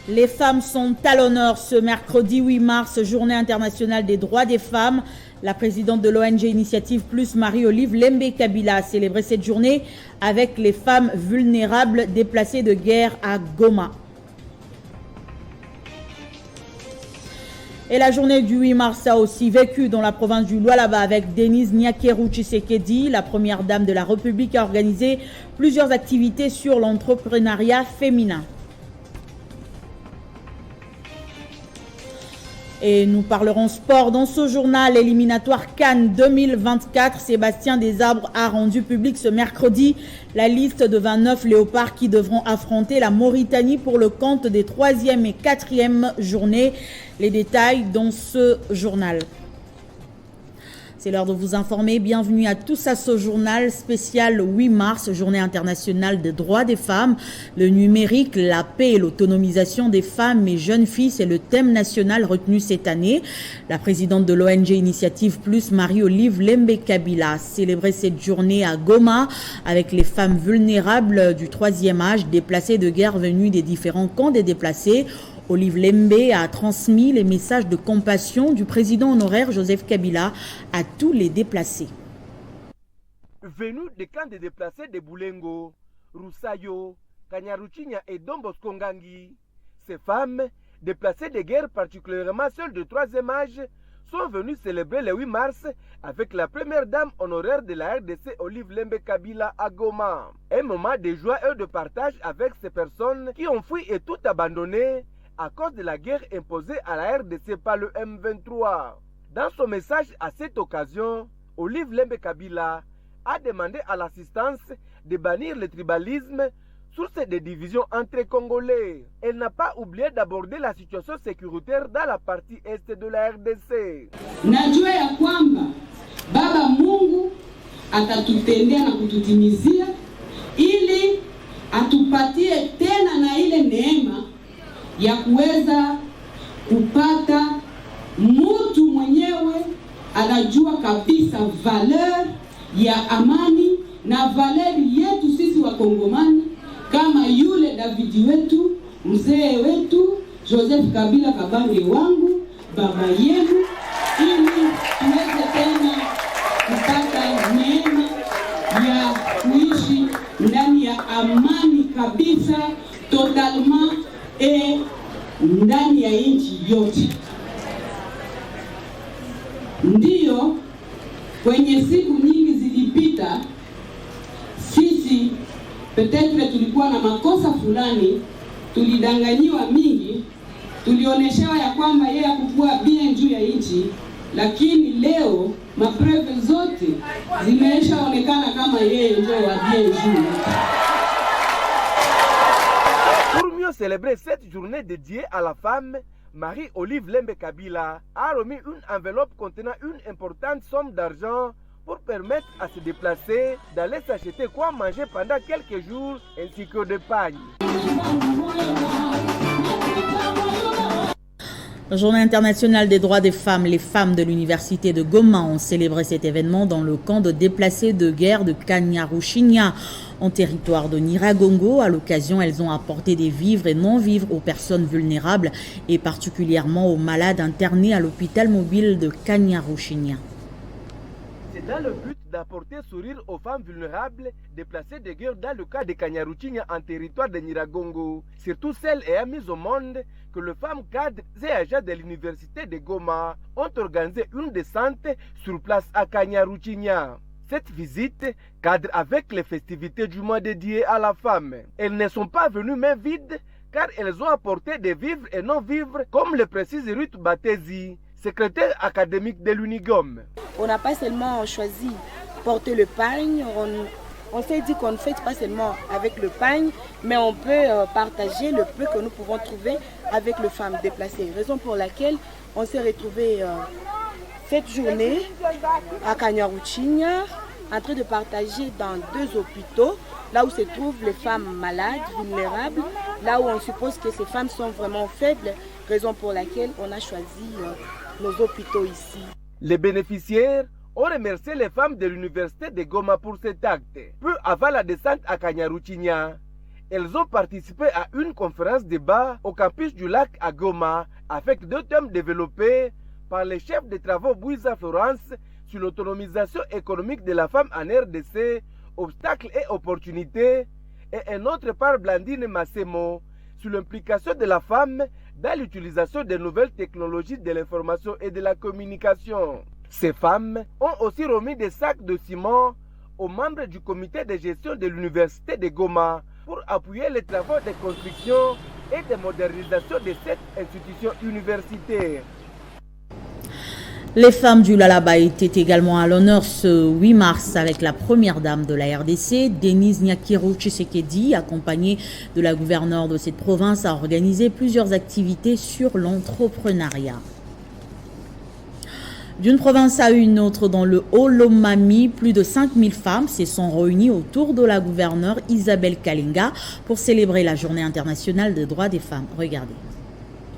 Les femmes sont à l'honneur ce mercredi 8 mars, journée internationale des droits des femmes. La présidente de l'ONG Initiative Plus, Marie-Olive Lembe Kabila, a célébré cette journée avec les femmes vulnérables déplacées de guerre à Goma. Et la journée du 8 mars a aussi vécu dans la province du Lualaba avec Denise Nyakeru Tshisekedi. La première dame de la République a organisé plusieurs activités sur l'entrepreneuriat féminin. Et nous parlerons sport dans ce journal éliminatoire Cannes 2024. Sébastien Desarbres a rendu public ce mercredi la liste de 29 léopards qui devront affronter la Mauritanie pour le compte des 3e et 4e journées. Les détails dans ce journal. C'est l'heure de vous informer. Bienvenue à tous à ce journal spécial 8 mars, journée internationale des droits des femmes. Le numérique, la paix et l'autonomisation des femmes et jeunes filles, c'est le thème national retenu cette année. La présidente de l'ONG Initiative Plus, Marie-Olive Lembe Kabila, a célébré cette journée à Goma avec les femmes vulnérables du 3e âge, déplacées de guerre venues des différents camps des déplacés. Olive Lembe a transmis les messages de compassion du président honoraire Joseph Kabila à tous les déplacés. Venus des camps des déplacés de Boulengo, Roussayo, Kanyaruchinya et Domboskongangi, ces femmes, déplacées de guerre particulièrement celles de 3e âge, sont venues célébrer le 8 mars avec la première dame honoraire de la RDC, Olive Lembe Kabila, à Goma. Un moment de joie et de partage avec ces personnes qui ont fui et tout abandonné à cause de la guerre imposée à la RDC par le M23. Dans son message à cette occasion, Olive Lembe Kabila a demandé à l'assistance de bannir le tribalisme, source de divisions entre Congolais. Elle n'a pas oublié d'aborder la situation sécuritaire dans la partie est de la RDC. Najua ya kwamba Baba Mungu atatutendea na kututimizia ili atupatie tena na ile neema ya kuweza kupata mtu mwenyewe anajua kabisa valeur ya amani na valeur yetu sisi wa Kongomani, kama yule Davidi wetu, mzee wetu Joseph Kabila Kabange wangu, baba yenu, ili tuweze tena kupata neema ya kuishi ndani ya amani kabisa totalement ndani ya nchi yote. Ndiyo, kwenye siku nyingi zilipita, sisi petetre tulikuwa na makosa fulani, tulidanganyiwa mingi, tulioneshewa ya kwamba yeye hakukuwa bien juu ya nchi, lakini leo mapreve zote zimeshaonekana kama yeye ndio wa bien juu. Pour mieux célébrer cette journée dédiée à la femme, Marie-Olive Lembe Kabila a remis une enveloppe contenant une importante somme d'argent pour permettre à se déplacer, d'aller s'acheter quoi manger pendant quelques jours ainsi que de pagne. Journée internationale des droits des femmes, les femmes de l'université de Goma ont célébré cet événement dans le camp de déplacés de guerre de Kanyaruchinya, en territoire de Nyiragongo. À l'occasion, elles ont apporté des vivres et non-vivres aux personnes vulnérables et particulièrement aux malades internés à l'hôpital mobile de Kanyaruchinya. C'est dans le but d'apporter sourire aux femmes vulnérables déplacées de guerre dans le cas de Kanyaruchinya en territoire de Nyiragongo, surtout celles ayant mis au monde, que les femmes cadres et agents de l'université de Goma ont organisé une descente sur place à Kanyaruchinya. Cette visite cadre avec les festivités du mois dédié à la femme. Elles ne sont pas venues main vides car elles ont apporté des vivres et non-vivres comme le précise Ruth Batezi, secrétaire académique de l'Unigom. On n'a pas seulement choisi porter le pagne, on s'est dit qu'on ne fête pas seulement avec le pagne, mais on peut partager le peu que nous pouvons trouver avec les femmes déplacées. Raison pour laquelle on s'est retrouvés cette journée à Kanyaruchinya en train de partager dans 2 hôpitaux, là où se trouvent les femmes malades, vulnérables, là où on suppose que ces femmes sont vraiment faibles, raison pour laquelle on a choisi nos hôpitaux ici. Les bénéficiaires ont remercié les femmes de l'université de Goma pour cet acte. Peu avant la descente à Kanyaruchinya, Elles ont participé à une conférence débat au campus du lac à Goma avec 2 thèmes développés par les chefs de travaux Bouiza Florence sur l'autonomisation économique de la femme en RDC, obstacles et opportunités, et un autre par Blandine Massemo sur l'implication de la femme dans l'utilisation des nouvelles technologies de l'information et de la communication. Ces femmes ont aussi remis des sacs de ciment aux membres du comité de gestion de l'université de Goma pour appuyer les travaux de construction et de modernisation de cette institution universitaire. Les femmes du Lalaba étaient également à l'honneur ce 8 mars avec la première dame de la RDC, Denise Nyakiro Tshisekedi, accompagnée de la gouverneure de cette province, a organisé plusieurs activités sur l'entrepreneuriat. D'une province à une autre, dans le Haut-Lomami, plus de 5000 femmes se sont réunies autour de la gouverneure Isabelle Kalinga pour célébrer la Journée internationale des droits des femmes. Regardez.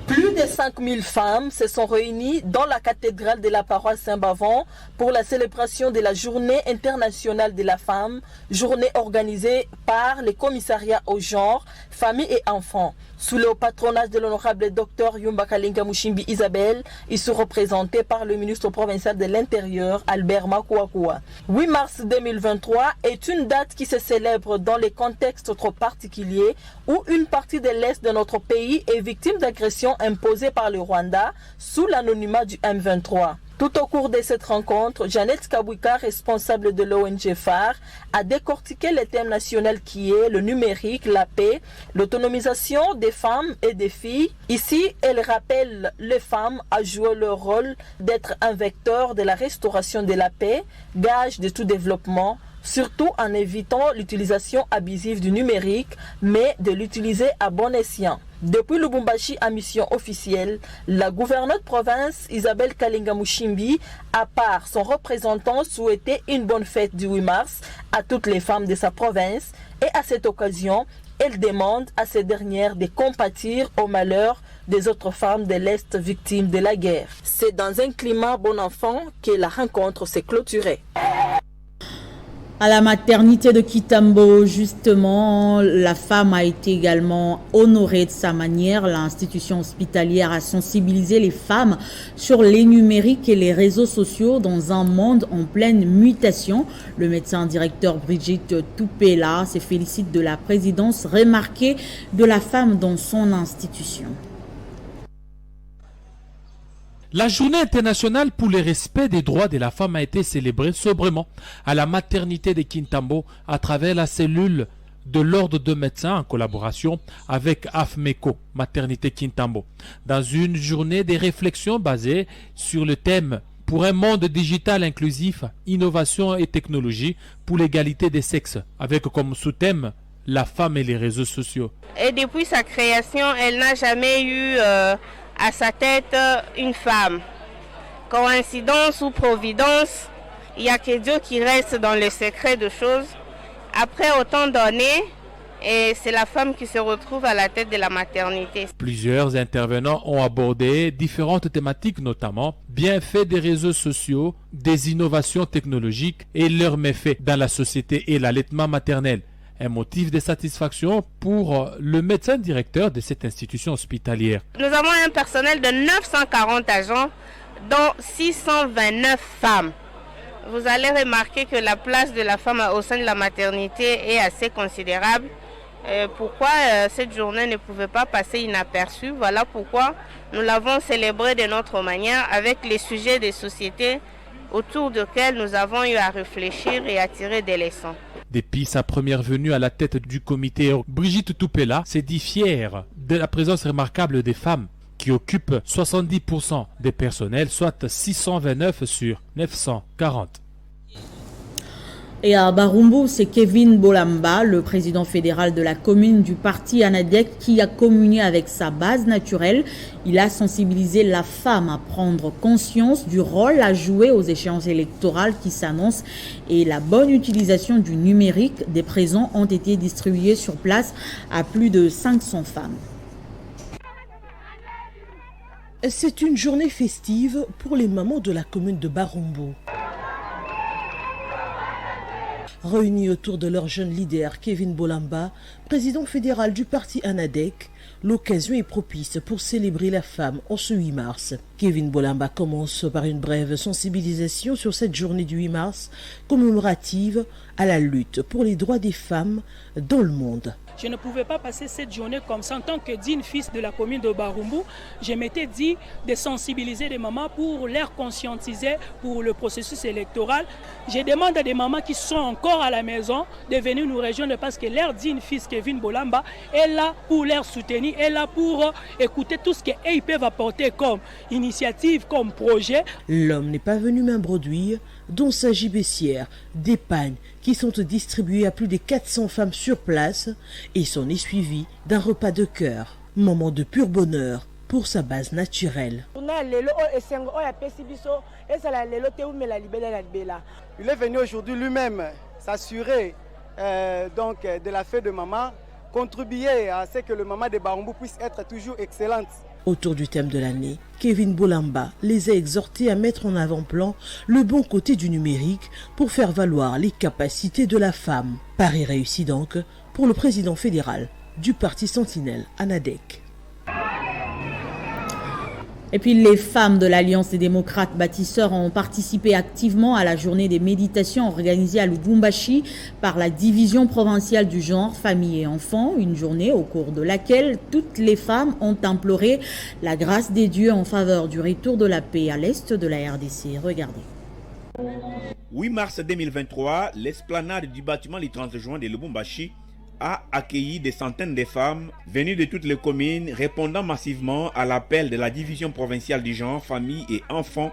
Plus de 5000 femmes se sont réunies dans la cathédrale de la paroisse Saint-Bavon pour la célébration de la Journée internationale de la femme, journée organisée par le commissariat au genre, famille et enfants. Sous le patronage de l'honorable Dr Yumba Kalinga Mushimbi Isabelle, ils sont représentés par le ministre provincial de l'Intérieur, Albert Makouakoua. 8 mars 2023 est une date qui se célèbre dans les contextes trop particuliers où une partie de l'Est de notre pays est victime d'agressions imposées par le Rwanda sous l'anonymat du M23. Tout au cours de cette rencontre, Jeannette Kabouika, responsable de l'ONG phare, a décortiqué le thème national qui est le numérique, la paix, l'autonomisation des femmes et des filles. Ici, elle rappelle les femmes à jouer leur rôle d'être un vecteur de la restauration de la paix, gage de tout développement, surtout en évitant l'utilisation abusive du numérique, mais de l'utiliser à bon escient. Depuis Lubumbashi à mission officielle, la gouverneure de province Isabelle Kalinga Mushimbi, à part son représentant, souhaitait une bonne fête du 8 mars à toutes les femmes de sa province et à cette occasion, elle demande à ces dernières de compatir au malheur des autres femmes de l'Est victimes de la guerre. C'est dans un climat bon enfant que la rencontre s'est clôturée. À la maternité de Kitambo, justement, la femme a été également honorée de sa manière. L'institution hospitalière a sensibilisé les femmes sur les numériques et les réseaux sociaux dans un monde en pleine mutation. Le médecin directeur Brigitte Toupela se félicite de la présidence remarquée de la femme dans son institution. La journée internationale pour le respect des droits de la femme a été célébrée sobrement à la maternité de Kintambo à travers la cellule de l'ordre de médecins en collaboration avec AFMECO, Maternité Kintambo, dans une journée de réflexion basée sur le thème pour un monde digital inclusif, innovation et technologie pour l'égalité des sexes, avec comme sous-thème la femme et les réseaux sociaux. Et depuis sa création, elle n'a jamais eu à sa tête une femme. Coïncidence ou providence, il n'y a que Dieu qui reste dans le secret de choses. Après autant d'années, et c'est la femme qui se retrouve à la tête de la maternité. Plusieurs intervenants ont abordé différentes thématiques, notamment bienfaits des réseaux sociaux, des innovations technologiques et leurs méfaits dans la société et l'allaitement maternel. Un motif de satisfaction pour le médecin directeur de cette institution hospitalière. Nous avons un personnel de 940 agents, dont 629 femmes. Vous allez remarquer que la place de la femme au sein de la maternité est assez considérable. Pourquoi cette journée ne pouvait pas passer inaperçue? Voilà pourquoi nous l'avons célébrée de notre manière avec les sujets des sociétés autour desquels nous avons eu à réfléchir et à tirer des leçons. Depuis sa première venue à la tête du comité, Brigitte Toupela s'est dit fière de la présence remarquable des femmes qui occupent 70% des personnels, soit 629 sur 940. Et à Barumbu, c'est Kevin Bolamba, le président fédéral de la commune du parti Anadek, qui a communié avec sa base naturelle. Il a sensibilisé la femme à prendre conscience du rôle à jouer aux échéances électorales qui s'annoncent et la bonne utilisation du numérique. Des présents ont été distribués sur place à plus de 500 femmes. C'est une journée festive pour les mamans de la commune de Barumbu. Réunis autour de leur jeune leader Kevin Bolamba, président fédéral du parti ANADEC, l'occasion est propice pour célébrer la femme en ce 8 mars. Kevin Bolamba commence par une brève sensibilisation sur cette journée du 8 mars commémorative à la lutte pour les droits des femmes dans le monde. Je ne pouvais pas passer cette journée comme ça. En tant que digne fils de la commune de Barumbu, je m'étais dit de sensibiliser les mamans pour les conscientiser pour le processus électoral. Je demande à des mamans qui sont encore à la maison de venir nous rejoindre parce que leur digne fils Kevin Bolamba est là pour les soutenir, est là pour écouter tout ce qu'ils peuvent apporter comme initiative, comme projet. L'homme n'est pas venu main brodouille, dont s'agit baissière, d'épargne qui sont distribuées à plus de 400 femmes sur place et s'en est suivi d'un repas de cœur, moment de pur bonheur pour sa base naturelle. Il est venu aujourd'hui lui-même s'assurer de la fête de maman, contribuer à ce que le maman de Barumbu puisse être toujours excellente. Autour du thème de l'année, Kevin Bolamba les a exhortés à mettre en avant-plan le bon côté du numérique pour faire valoir les capacités de la femme. Pari réussi donc pour le président fédéral du parti Sentinelle ANADEC. Et puis les femmes de l'Alliance des démocrates bâtisseurs ont participé activement à la journée des méditations organisée à Lubumbashi par la division provinciale du genre, famille et enfants. Une journée au cours de laquelle toutes les femmes ont imploré la grâce des dieux en faveur du retour de la paix à l'est de la RDC. Regardez. 8 mars 2023, l'esplanade du bâtiment les 30 juin de Lubumbashi a accueilli des centaines de femmes venues de toutes les communes répondant massivement à l'appel de la division provinciale du genre, famille et enfants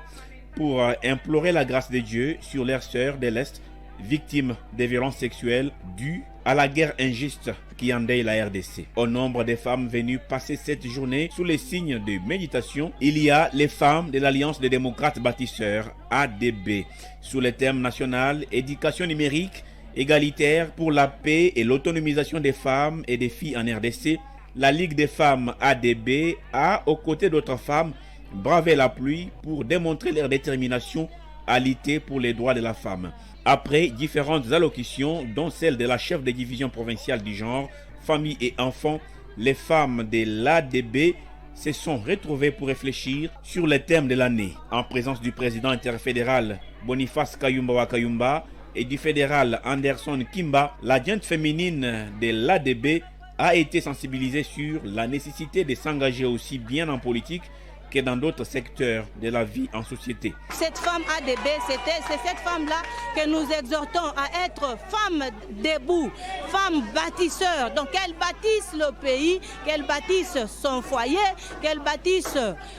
pour implorer la grâce de Dieu sur leurs sœurs de l'Est victimes des violences sexuelles dues à la guerre injuste qui endeuille la RDC. Au nombre des femmes venues passer cette journée sous les signes de méditation, il y a les femmes de l'Alliance des démocrates bâtisseurs, ADB, sous le thème national éducation numérique égalitaire pour la paix et l'autonomisation des femmes et des filles en RDC. La Ligue des femmes ADB a, aux côtés d'autres femmes, bravé la pluie pour démontrer leur détermination à lutter pour les droits de la femme. Après différentes allocutions, dont celle de la chef de division provinciale du genre, famille et enfants, les femmes de l'ADB se sont retrouvées pour réfléchir sur le thème de l'année. En présence du président interfédéral Boniface Kayumba Wakayumba et du fédéral Anderson Kimba, l'adjointe féminine de l'ADB a été sensibilisée sur la nécessité de s'engager aussi bien en politique que dans d'autres secteurs de la vie en société. Cette femme ADB, c'est cette femme-là que nous exhortons à être femme debout, femme bâtisseur. Donc qu'elle bâtisse le pays, qu'elle bâtisse son foyer, qu'elle bâtisse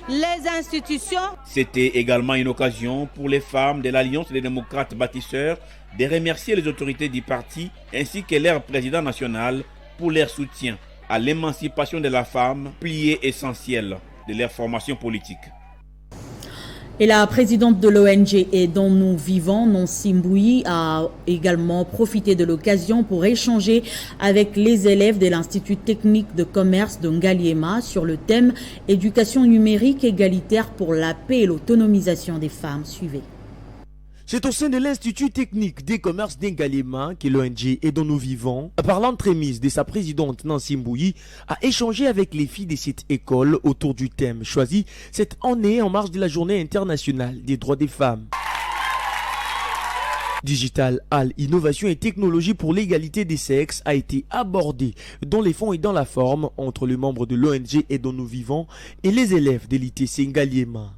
les institutions. C'était également une occasion pour les femmes de l'Alliance des démocrates bâtisseurs de remercier les autorités du parti ainsi que leur président national pour leur soutien à l'émancipation de la femme, pilier essentiel de leur formation politique. Et la présidente de l'ONG et dont nous vivons, Nancy Mbouyi, a également profité de l'occasion pour échanger avec les élèves de l'Institut technique de commerce de Ngaliema sur le thème éducation numérique égalitaire pour la paix et l'autonomisation des femmes. Suivez. C'est au sein de l'Institut technique des commerces d'Ngaliema que l'ONG et dont nous vivons, par l'entremise de sa présidente Nancy Mbouyi, a échangé avec les filles de cette école autour du thème choisi cette année en marge de la Journée internationale des droits des femmes. Digital Hall, innovation et technologie pour l'égalité des sexes a été abordé dans les fonds et dans la forme entre les membres de l'ONG et dont nous vivons et les élèves de l'ITC Ngaliema.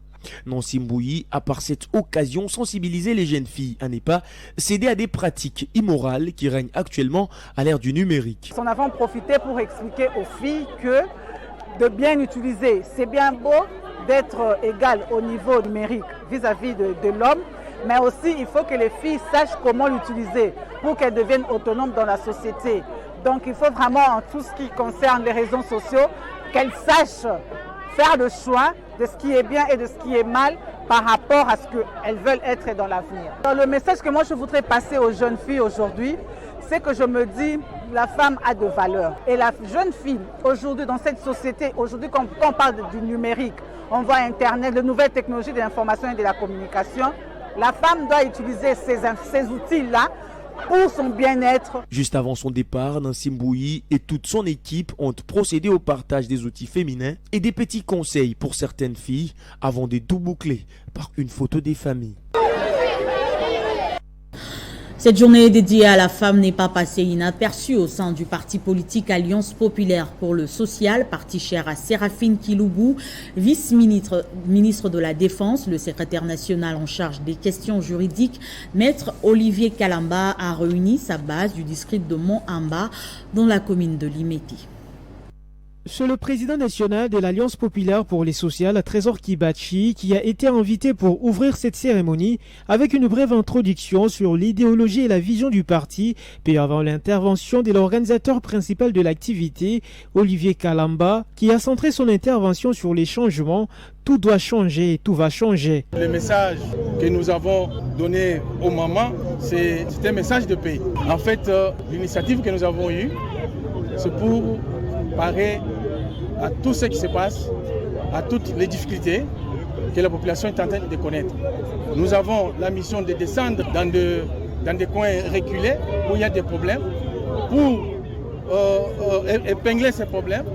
Nancy Mbouyi a par cette occasion sensibilisé les jeunes filles à ne pas céder à des pratiques immorales qui règnent actuellement à l'ère du numérique. Nous en avons profité pour expliquer aux filles que de bien utiliser, c'est bien beau d'être égal au niveau numérique vis-à-vis de l'homme, mais aussi il faut que les filles sachent comment l'utiliser pour qu'elles deviennent autonomes dans la société. Donc il faut vraiment, en tout ce qui concerne les réseaux sociaux, qu'elles sachent faire le choix de ce qui est bien et de ce qui est mal par rapport à ce qu'elles veulent être dans l'avenir. Le message que moi je voudrais passer aux jeunes filles aujourd'hui, c'est que je me dis, la femme a de valeur. Et la jeune fille, aujourd'hui, dans cette société, aujourd'hui, quand on parle du numérique, on voit Internet, de nouvelles technologies de l'information et de la communication, la femme doit utiliser ces outils-là pour son bien-être. Juste avant son départ, Nancy Mbouyi et toute son équipe ont procédé au partage des outils féminins et des petits conseils pour certaines filles avant de tout boucler par une photo des familles. Cette journée dédiée à la femme n'est pas passée inaperçue au sein du parti politique Alliance Populaire pour le Social, parti cher à Séraphine Kiloubou, vice-ministre de la Défense. Le secrétaire national en charge des questions juridiques, Maître Olivier Kalamba, a réuni sa base du district de Mont-Amba dans la commune de Limeti. C'est le président national de l'Alliance populaire pour les sociales, Trésor Kibachi, qui a été invité pour ouvrir cette cérémonie avec une brève introduction sur l'idéologie et la vision du parti, puis avant l'intervention de l'organisateur principal de l'activité, Olivier Kalamba, qui a centré son intervention sur les changements. Tout doit changer, tout va changer. Le message que nous avons donné aux mamans, c'est un message de paix. En fait, l'initiative que nous avons eue, c'est pour parer à tout ce qui se passe, à toutes les difficultés que la population est en train de connaître. Nous avons la mission de descendre dans des coins reculés où il y a des problèmes pour épingler ces problèmes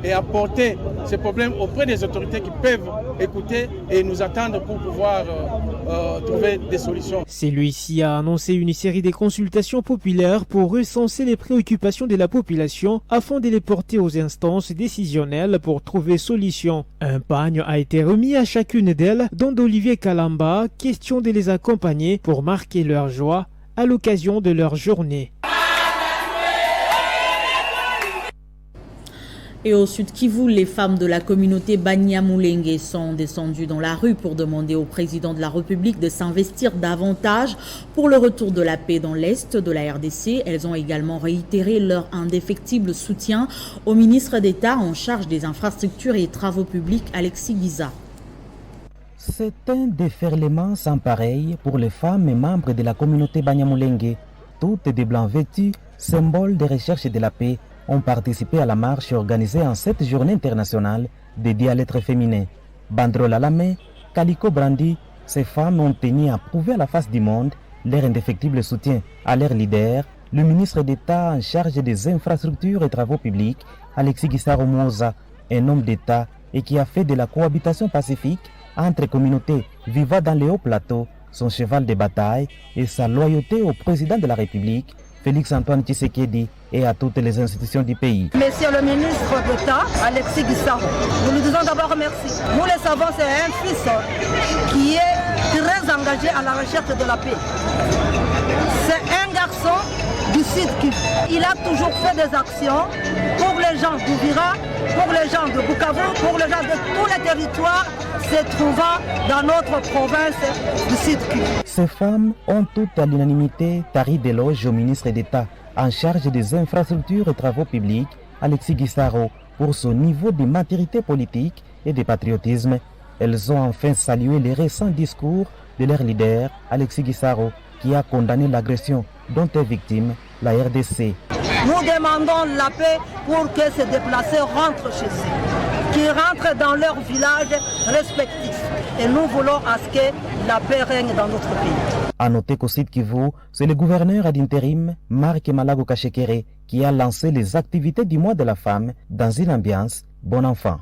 et apporter ces problèmes auprès des autorités qui peuvent écouter et nous attendre pour pouvoir trouver des solutions. Celui-ci a annoncé une série de consultations populaires pour recenser les préoccupations de la population afin de les porter aux instances décisionnelles pour trouver solution. Un pagne a été remis à chacune d'elles, dont d'Olivier Kalamba, question de les accompagner pour marquer leur joie à l'occasion de leur journée. Et au sud Kivu, les femmes de la communauté Banyamulenge sont descendues dans la rue pour demander au président de la République de s'investir davantage pour le retour de la paix dans l'est de la RDC. Elles ont également réitéré leur indéfectible soutien au ministre d'État en charge des infrastructures et travaux publics, Alexis Giza. C'est un déferlement sans pareil pour les femmes et membres de la communauté Banyamulenge. Toutes des blancs vêtus, symboles de recherche de la paix, ont participé à la marche organisée en cette journée internationale dédiée à l'être féminin. Banderole à la main, calico brandi, ces femmes ont tenu à prouver à la face du monde leur indéfectible soutien à leur leader, le ministre d'État en charge des infrastructures et travaux publics, Alexis Gisaro Moza, un homme d'État et qui a fait de la cohabitation pacifique entre communautés vivant dans les hauts plateaux son cheval de bataille et sa loyauté au président de la République, Félix-Antoine Tshisekedi, et à toutes les institutions du pays. Monsieur le ministre d'État, Alexis Gisaro, nous lui disons d'abord merci. Nous le savons, c'est un fils qui est très engagé à la recherche de la paix. C'est un garçon du Sud Kivu. Il a toujours fait des actions pour les gens d'Ouvira, pour les gens de Bukavu, pour les gens de tous les territoires se trouvant dans notre province du Sud Kivu. Ces femmes ont toutes à l'unanimité tari d'éloge au ministre d'État en charge des infrastructures et travaux publics, Alexis Gisaro, pour son niveau de maturité politique et de patriotisme. Elles ont enfin salué les récents discours de leur leader, Alexis Gisaro, qui a condamné l'agression dont est victime la RDC. Nous demandons la paix pour que ces déplacés rentrent chez eux, qu'ils rentrent dans leurs villages respectifs. Et nous voulons à ce que la paix règne dans notre pays. À noter qu'au Sud Kivu, c'est le gouverneur d'intérim, Marc Malago Kachekere, qui a lancé les activités du mois de la femme dans une ambiance bon enfant.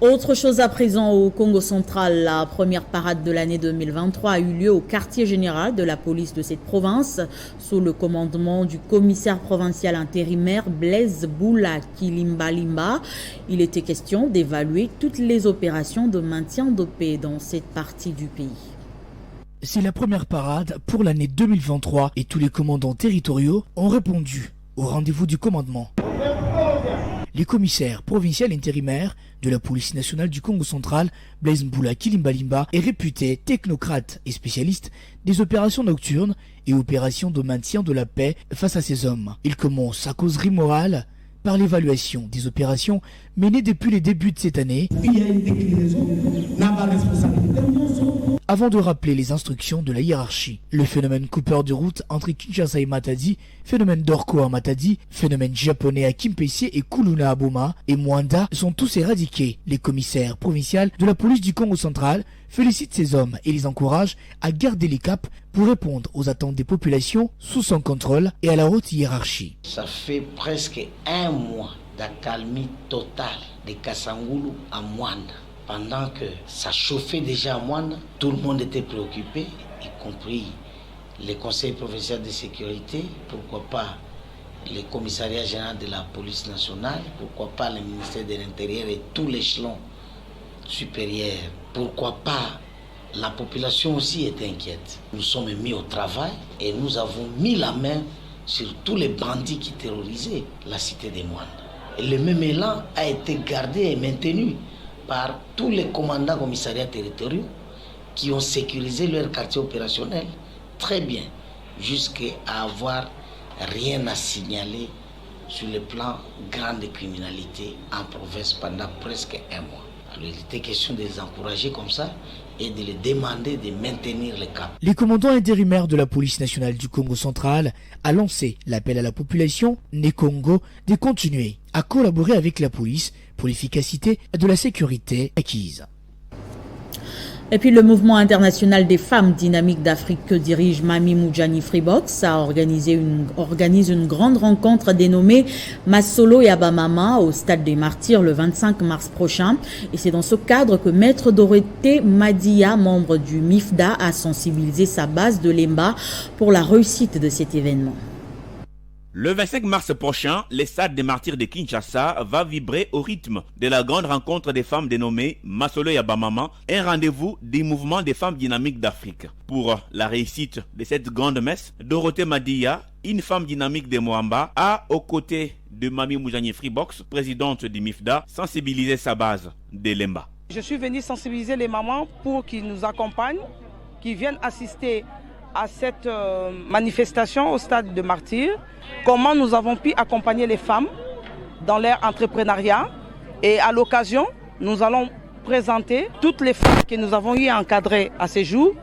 Autre chose à présent au Congo central, la première parade de l'année 2023 a eu lieu au quartier général de la police de cette province sous le commandement du commissaire provincial intérimaire Blaise Boula Kilimbalimba. Il était question d'évaluer toutes les opérations de maintien de paix dans cette partie du pays. C'est la première parade pour l'année 2023 et tous les commandants territoriaux ont répondu au rendez-vous du commandement. Les commissaires provinciaux intérimaires de la police nationale du Congo central, Blaise Mboula Kilimbalimba, est réputé technocrate et spécialiste des opérations nocturnes et opérations de maintien de la paix face à ces hommes. Il commence sa causerie morale par l'évaluation des opérations menées depuis les débuts de cette année. Il y a une déclinaison dans ma responsabilité. avant de rappeler les instructions de la hiérarchie. Le phénomène coupeur de route entre Kinshasa et Matadi, phénomène d'Orko à Matadi, phénomène japonais à Kimpessier et Kuluna à Boma et Mwanda sont tous éradiqués. Les commissaires provinciaux de la police du Congo central félicitent ces hommes et les encouragent à garder les caps pour répondre aux attentes des populations sous son contrôle et à la haute hiérarchie. Ça fait presque un mois d'accalmie totale de Kassangoulou à Mwanda. Pendant que ça chauffait déjà à Mwanda, tout le monde était préoccupé, y compris les conseils provinciaux de sécurité, pourquoi pas le commissariat général de la police nationale, pourquoi pas le ministère de l'Intérieur et tout l'échelon supérieur. Pourquoi pas la population aussi était inquiète. Nous sommes mis au travail et nous avons mis la main sur tous les bandits qui terrorisaient la cité de Mwanda. Et le même élan a été gardé et maintenu par tous les commandants commissariats territoriaux qui ont sécurisé leur quartier opérationnel très bien, jusqu'à avoir rien à signaler sur le plan grande criminalité en province pendant presque un mois. Alors il était question de les encourager comme ça et de les demander de maintenir le cap. Les commandants intérimaires de la police nationale du Congo central a lancé l'appel à la population né Congo de continuer à collaborer avec la police pour l'efficacité de la sécurité acquise. Et puis le mouvement international des femmes dynamiques d'Afrique que dirige Mami Moudjani Freebox organise une grande rencontre dénommée Masolo et Abamama au Stade des Martyrs le 25 mars prochain. Et c'est dans ce cadre que Maître Dorothée Madia, membre du MIFDA, a sensibilisé sa base de Lemba pour la réussite de cet événement. Le 25 mars prochain, le Stade des Martyrs de Kinshasa va vibrer au rythme de la grande rencontre des femmes dénommée Masolo et Abamama, un rendez-vous des mouvements des femmes dynamiques d'Afrique. Pour la réussite de cette grande messe, Dorothée Madia, une femme dynamique de Moamba, a, aux côtés de Mami Moudjani Freebox, présidente du MIFDA, sensibilisé sa base de Lemba. Je suis venu sensibiliser les mamans pour qu'ils nous accompagnent, qu'ils viennent assister à cette manifestation au Stade de Martyrs. Comment nous avons pu accompagner les femmes dans leur entrepreneuriat. Et à l'occasion, nous allons présenter toutes les femmes que nous avons eu encadrées à ce jour,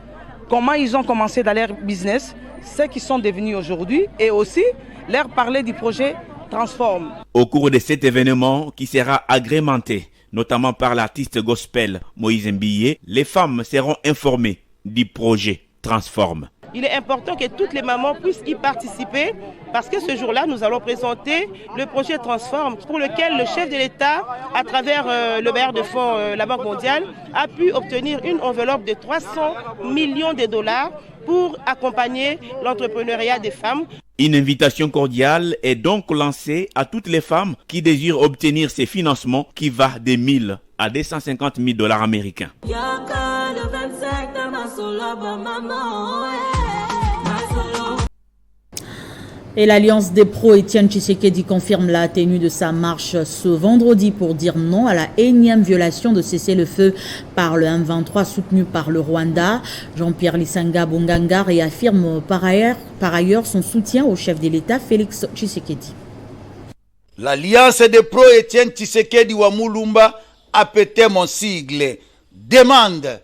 comment ils ont commencé dans leur business, ce qu'ils sont devenus aujourd'hui, et aussi leur parler du projet Transforme. Au cours de cet événement qui sera agrémenté, notamment par l'artiste gospel Moïse Mbiye, les femmes seront informées du projet Transforme. Il est important que toutes les mamans puissent y participer parce que ce jour-là, nous allons présenter le projet Transforme pour lequel le chef de l'État, à travers le bailleur de fonds, la Banque mondiale, a pu obtenir une enveloppe de 300 millions de dollars pour accompagner l'entrepreneuriat des femmes. Une invitation cordiale est donc lancée à toutes les femmes qui désirent obtenir ces financements qui va de 1000 à 250 000 dollars américains. Et l'Alliance des pros Étienne Tshisekedi confirme la tenue de sa marche ce vendredi pour dire non à la énième violation de cessez-le-feu par le M23 soutenu par le Rwanda. Jean-Pierre Lisanga Bonganga réaffirme par ailleurs son soutien au chef de l'État Félix Tshisekedi. L'Alliance des pros Étienne Tshisekedi Wamulumba, appelé mon sigle, demande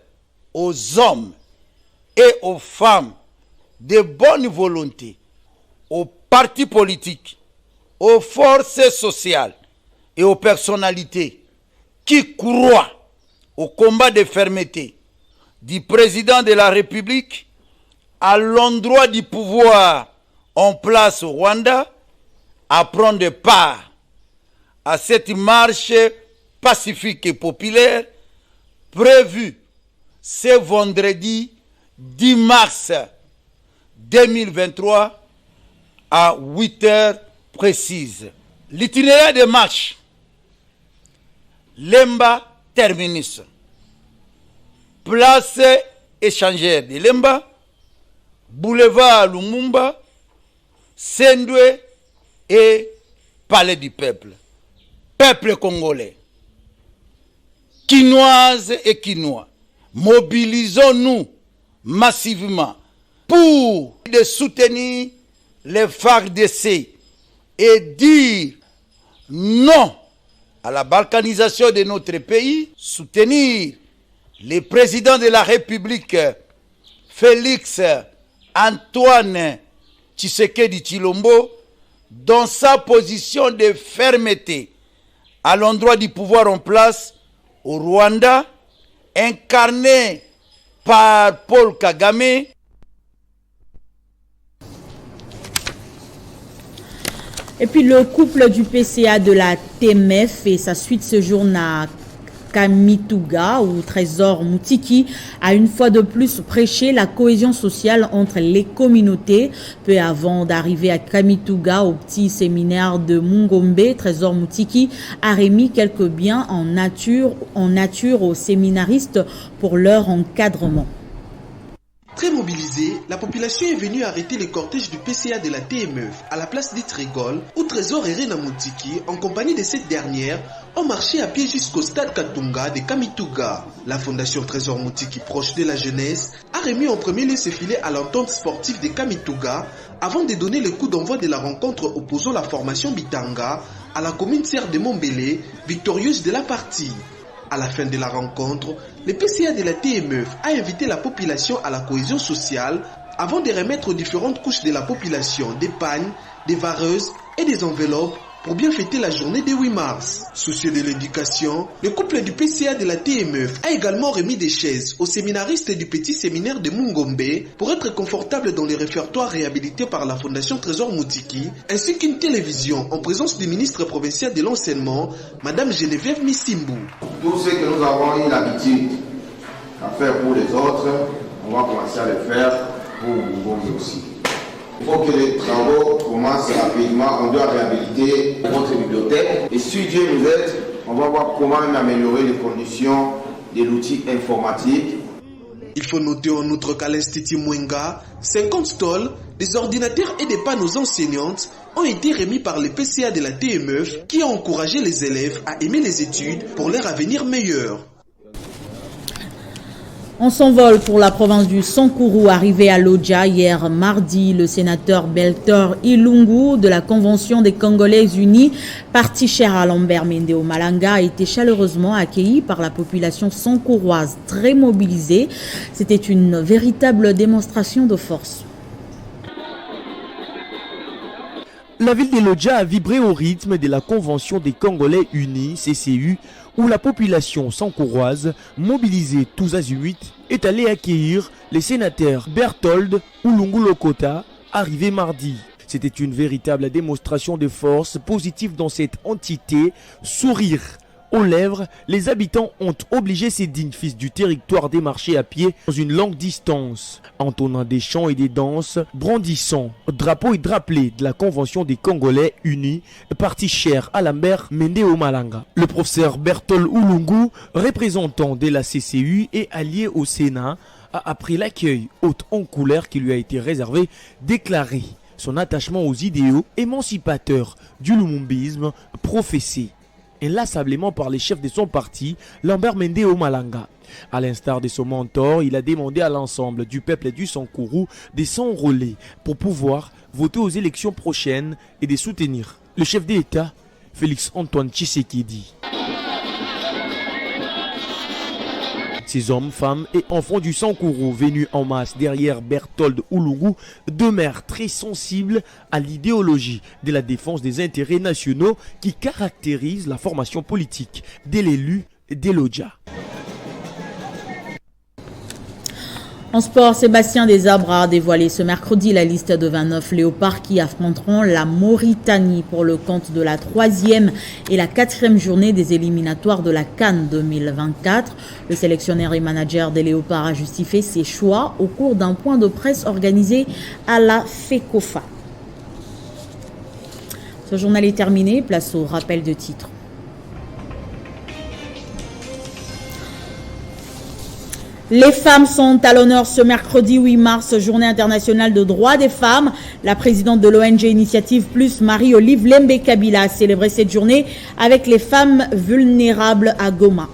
aux hommes et aux femmes de bonne volonté, aux partis politiques, aux forces sociales et aux personnalités qui croient au combat de fermeté du président de la République à l'endroit du pouvoir en place au Rwanda à prendre part à cette marche pacifique et populaire prévue ce vendredi 10 mars 2023 à 8 heures précises. L'itinéraire de marche, Lemba terminus, place échangère de Lemba, boulevard Lumumba, Sendwe et palais du peuple. Peuple congolais, Quinoises et Quinois, mobilisons-nous massivement pour soutenir les FARDC et dire non à la balkanisation de notre pays, soutenir le président de la République, Félix Antoine Tshisekedi Tshilombo, dans sa position de fermeté à l'endroit du pouvoir en place au Rwanda, incarné par Paul Kagame. Et puis le couple du PCA de la TMF et sa suite séjourne à Kamituga ou Trésor Moutiki a une fois de plus prêché la cohésion sociale entre les communautés. Peu avant d'arriver à Kamituga au petit séminaire de Mungombe, Trésor Moutiki a remis quelques biens en nature aux séminaristes pour leur encadrement. Très mobilisée, la population est venue arrêter le cortège du PCA de la TMF à la place d'Itrégol où Trésor et Rena Moutiki, en compagnie de cette dernière, ont marché à pied jusqu'au stade Katunga de Kamituga. La fondation Trésor Moutiki, proche de la jeunesse, a remis en premier lieu ce filet à l'entente sportive de Kamituga avant de donner le coup d'envoi de la rencontre opposant la formation Bitanga à la commune serre de Montbélé, victorieuse de la partie. À la fin de la rencontre, le PCA de la TMF a invité la population à la cohésion sociale avant de remettre aux différentes couches de la population des pagnes, des vareuses et des enveloppes pour bien fêter la journée du 8 mars. Soucieux de l'éducation, le couple du PCA de la TMF a également remis des chaises aux séminaristes du petit séminaire de Mungombe pour être confortables dans les réfectoires réhabilités par la fondation Trésor Moutiki, ainsi qu'une télévision en présence du ministre provincial de l'enseignement, Madame Geneviève Missimbu. Tout ce que nous avons eu l'habitude à faire pour les autres, on va commencer à le faire pour Mungombe aussi. Il faut que les travaux commencent rapidement. On doit réhabiliter votre bibliothèque. Et si Dieu nous aide, on va voir comment améliorer les conditions de l'outil informatique. Il faut noter en outre qu'à l'Institut Mwenga, 50 stalls, des ordinateurs et des panneaux enseignantes ont été remis par les PCA de la TMF qui a encouragé les élèves à aimer les études pour leur avenir meilleur. On s'envole pour la province du Sankourou, arrivé à Lodja hier mardi. Le sénateur Beltor Ilungu de la Convention des Congolais Unis, parti cher à Lambert Mende au Malanga, a été chaleureusement accueilli par la population sankouroise très mobilisée. C'était une véritable démonstration de force. La ville de Lodja a vibré au rythme de la Convention des Congolais Unis, CCU, où la population sankouroise, mobilisée tous azimuts, est allée accueillir les sénateurs Berthold Ulungu Lokota, arrivés mardi. C'était une véritable démonstration de force positive dans cette entité. Sourire aux lèvres, les habitants ont obligé ces dignes fils du territoire de marcher à pied dans une longue distance, entonnant des chants et des danses, brandissant drapeaux et drapelés de la Convention des Congolais Unis, parti cher à Lambert Mende au Malanga. Le professeur Berthold Ulungu, représentant de la CCU et allié au Sénat, a, après l'accueil haute en couleur qui lui a été réservé, déclaré son attachement aux idéaux émancipateurs du lumumbisme professé inlassablement par les chefs de son parti, Lambert Mende au Malanga. À l'instar de son mentor, il a demandé à l'ensemble du peuple du Sankourou de s'enrôler pour pouvoir voter aux élections prochaines et de soutenir le chef d'État, Félix Antoine Tshisekedi. Ces hommes, femmes et enfants du Sankourou venus en masse derrière Berthold Ulungu demeurent très sensibles à l'idéologie de la défense des intérêts nationaux qui caractérise la formation politique de l'élu de Lodja. En sport, Sébastien Desabre a dévoilé ce mercredi la liste de 29 léopards qui affronteront la Mauritanie pour le compte de la 3e et la 4e journée des éliminatoires de la CAN 2024. Le sélectionneur et manager des léopards a justifié ses choix au cours d'un point de presse organisé à la FECOFA. Ce journal est terminé, place au rappel de titres. Les femmes sont à l'honneur ce mercredi 8 mars, journée internationale de droits des femmes. La présidente de l'ONG Initiative Plus, Marie-Olive Lembe Kabila, a célébré cette journée avec les femmes vulnérables à Goma.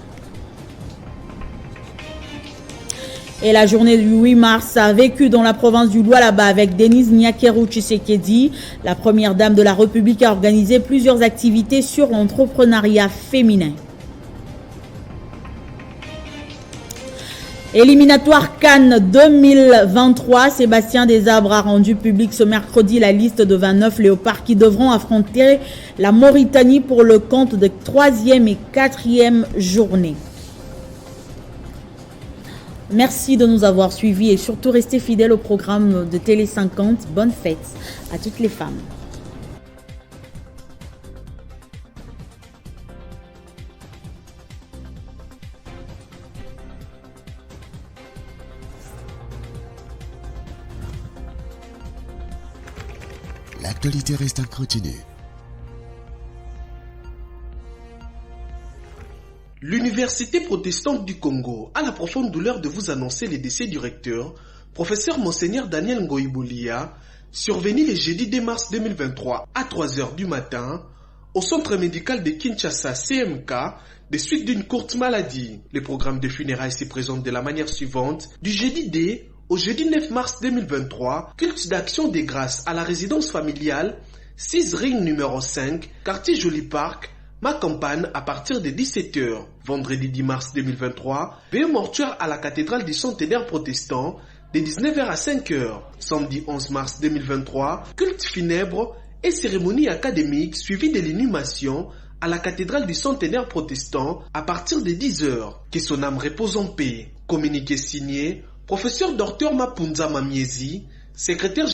Et la journée du 8 mars a vécu dans la province du Lualaba avec Denise Nyakeru Tshisekedi. La première dame de la République a organisé plusieurs activités sur l'entrepreneuriat féminin. Éliminatoire Cannes 2023, Sébastien Desabre a rendu public ce mercredi la liste de 29 léopards qui devront affronter la Mauritanie pour le compte de 3e et 4e journée. Merci de nous avoir suivis et surtout restez fidèles au programme de Télé 50. Bonne fête à toutes les femmes. L'actualité reste en continu. L'Université protestante du Congo a la profonde douleur de vous annoncer le décès du recteur, professeur Monseigneur Daniel Ngoïboulia, survenu le jeudi 2 mars 2023 à 3h du matin au centre médical de Kinshasa CMK des suites d'une courte maladie. Le programme de funérailles se présente de la manière suivante. Du jeudi D au jeudi 9 mars 2023, culte d'action des grâces à la résidence familiale 6 ring numéro 5, quartier Joli Park, ma campagne à partir de 17h. Vendredi 10 mars 2023, veillée mortuaire à la cathédrale du centenaire protestant de 19h à 5h. Samedi 11 mars 2023, culte funèbre et cérémonie académique suivie de l'inhumation à la cathédrale du centenaire protestant à partir de 10h. Que son âme repose en paix. Communiqué signé Professeur Dr Mapunza Mamiezi, secrétaire